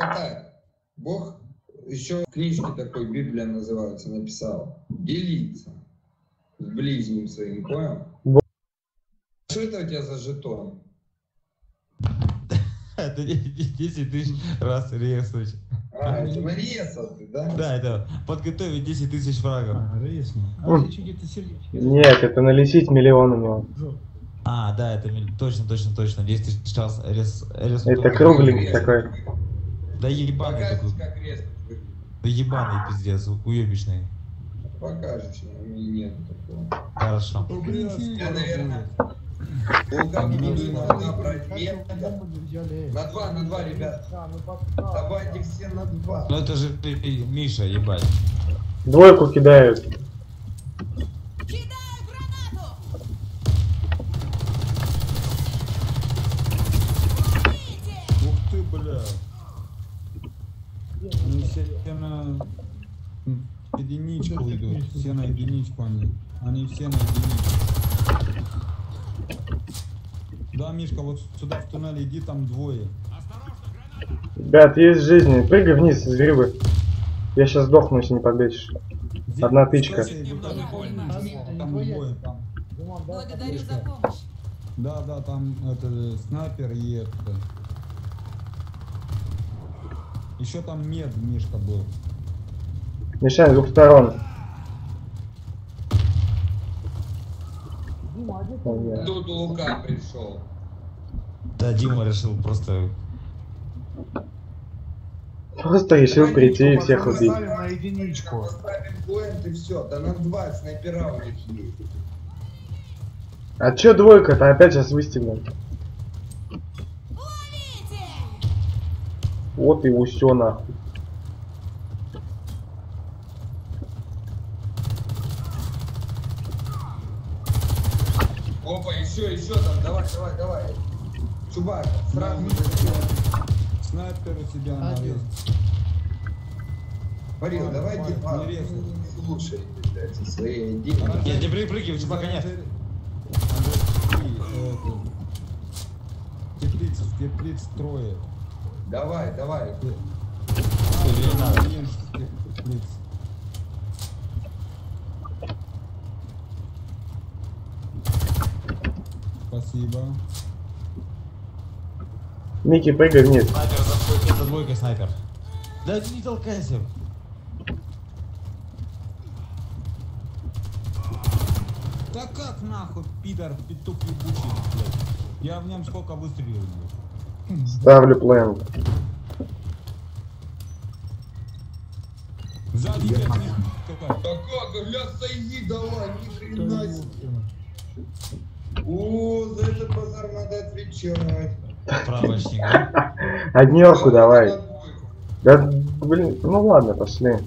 простота. Бог еще в книжке такой, Библия называется, написал. Делиться с ближним своим, понял? Что это у тебя за жетон? Это 10 тысяч раз резнуть. А, это нарезал ты, да? Да, это подготовить 10 тысяч фрагов. Нет, это налететь миллион у него. А, да, это точно. 10 тысяч раз Это кругленький такой. Да ебаный такой. Покажешь, как резко выглядит. Да ебаный пиздец, уебищный. Покажешь, у меня нет такого. Хорошо. Я, наверное, Булгак буду иногда брать метода. На 2, ребят. Давайте все на 2. Ну это же Миша, ебать. Двойку кидают. Ух ты, бля. Они все на единичку идут. Все на единичку они. Они все на единичку. Да, Мишка, вот сюда в туннель иди, там двое. Ребят, есть жизни. Прыгай вниз из грибы. Я сейчас сдохну, если не победишь. Одна тычка. Там двое там. Благодарю за помощь. Да, там это снайпер и это. Еще там мед Мишка был. Мишань с двух сторон. Тут Лука пришел. Да, Дима решил просто... Просто решил прийти и всех убить. На единичку. Поставим поинт и все. Да на 2 снайпера у них есть. А чё двойка-то? Опять сейчас выстегнем. Вот и усё нахуй. Опа, еще там, давай. Чувак, сразу. Снайпер у тебя нарез. Парил, давайте не резай. слушай, блядь, со своей идеей. Я не прыгивай, чувака, нет. Теплиц трое. Давай. Теплиц. Спасибо. Микки, прыгай вниз. Снайпер заходит, это двойка снайпер. Да ты не толкайся. Да как нахуй, пидор, петух ебучий, блядь. Я в нем сколько выстрелил, блядь. Ставлю план. Сзади тебя какая. Да как, бля, сойди, давай, ни хрена себе. О, за этот базар надо отвечать. Правочник, да? Однёрку давай. Да, блин, ну ладно, пошли.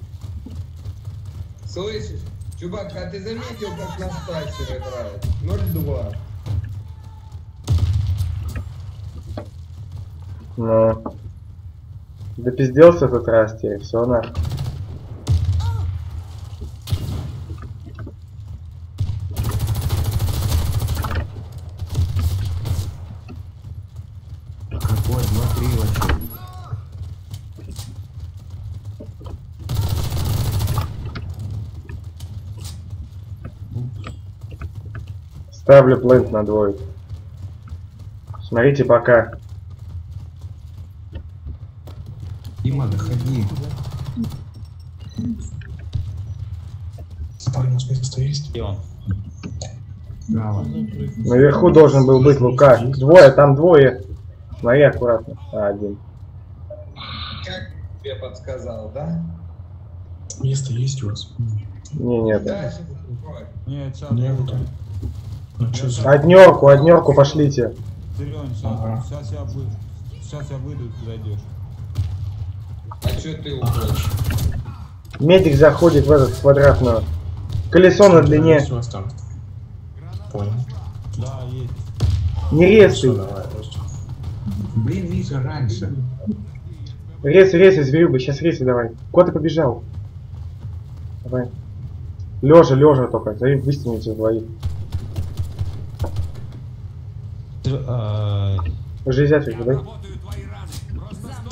Слышишь? Чувак, а ты заметил, как на стайсер играет? 0-2. Ну. Да пизделся тут раз тебе, все нахуй. Какой? 2-3 вообще. Ставлю плент на двойку. Смотрите пока. Дима, доходи. Парень, у нас место есть? И он. Право. Наверху должен был быть Лука. Двое, там двое. Смотри аккуратно. А, один. Как тебе подсказал, да? Место есть у вас? Не, нет. Дальше попробуй. Нет, сейчас. Нет. Ну что за... Однерку пошлите. Зелён, Ага. сейчас я выйду, ты зайдешь. А чё ты уходишь? Медик заходит в этот квадратную. Колесо на длине. Все осталось. Понял. Да, есть. Не резай. Давай, просто. Блин, Миша, раньше. Резай, зверюга. Сейчас резай давай. Куда ты побежал? Давай. Лежа только. Выстегните двоих. Ты, Железячек, да?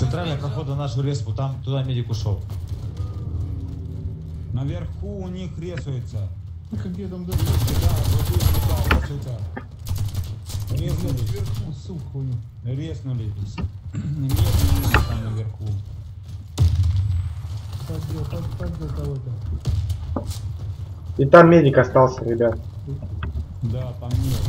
Центральный проход на нашу респу, там туда медик ушел. Наверху у них ресуется. Где там Да, ресуется. Резнулись. сука? Резнулись. Медленно там наверху. Подбил кого-то. И там медик остался, ребят. Да, там нет.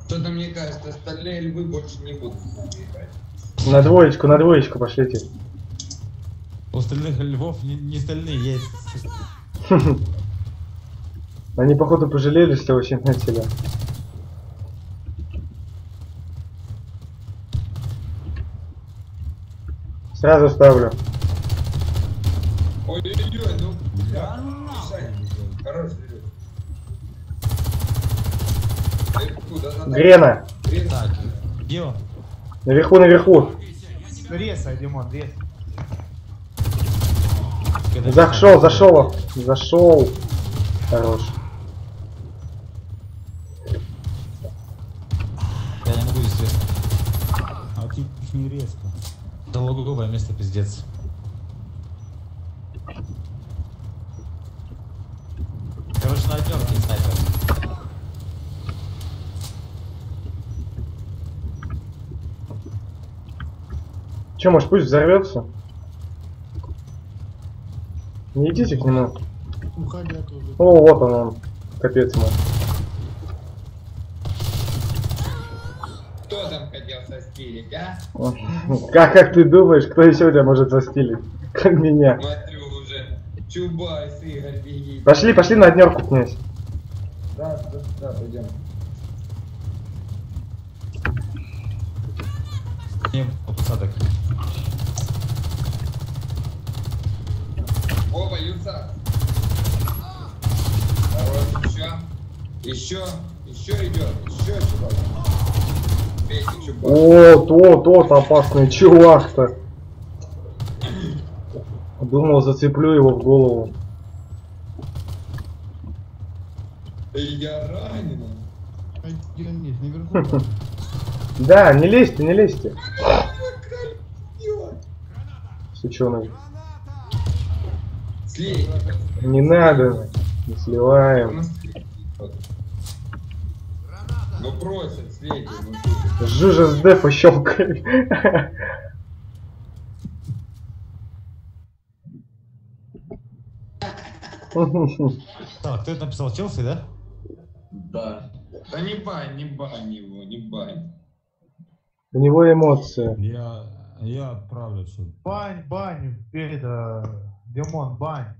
Что-то мне кажется, остальные львы больше не будут с нами играть. На двоечку пошлите. У остальных львов не стальные есть. Они, походу, пожалели, что очень начали. Сразу ставлю. Ой-ой-ой, ну, Да бля, ну нахуй. Мишань, хорош, Лёш. Наверху, да, надо. Грена. Грена. Так, где он? Наверху. Ресай, Димон, рес. Зашел. Хорош. Я не могу здесь резко. А типа не резко. Это логовое место, пиздец. Короче, на однёрке снайпер. Че, может, пусть взорвется? Не идите к нему. Уходи оттуда. О, вот он. Капец ему. Кто там хотел состилить, а? Как ты думаешь, кто еще у тебя может застилить? Как меня. Смотрю уже. Чубайс, Игорь, беги. Пошли на однерку, князь. Да, пойдем. Не, посадок. Оба, юца. Хорош, еще идет, еще сюда. Бейте чубайс. О, тот опасный чувак-то. Думал, зацеплю его в голову. Я ранен. Один есть, наверху. Да, не лезьте. Сучёный. Слей. Не надо. Не сливаем. Ну просят, слейте. Жужа с дефа щелкает. Так, кто это написал? Челси, да? Да. Да не бань его, не бань. У него эмоции. Я отправлю все. Бань, это... Димон, бань.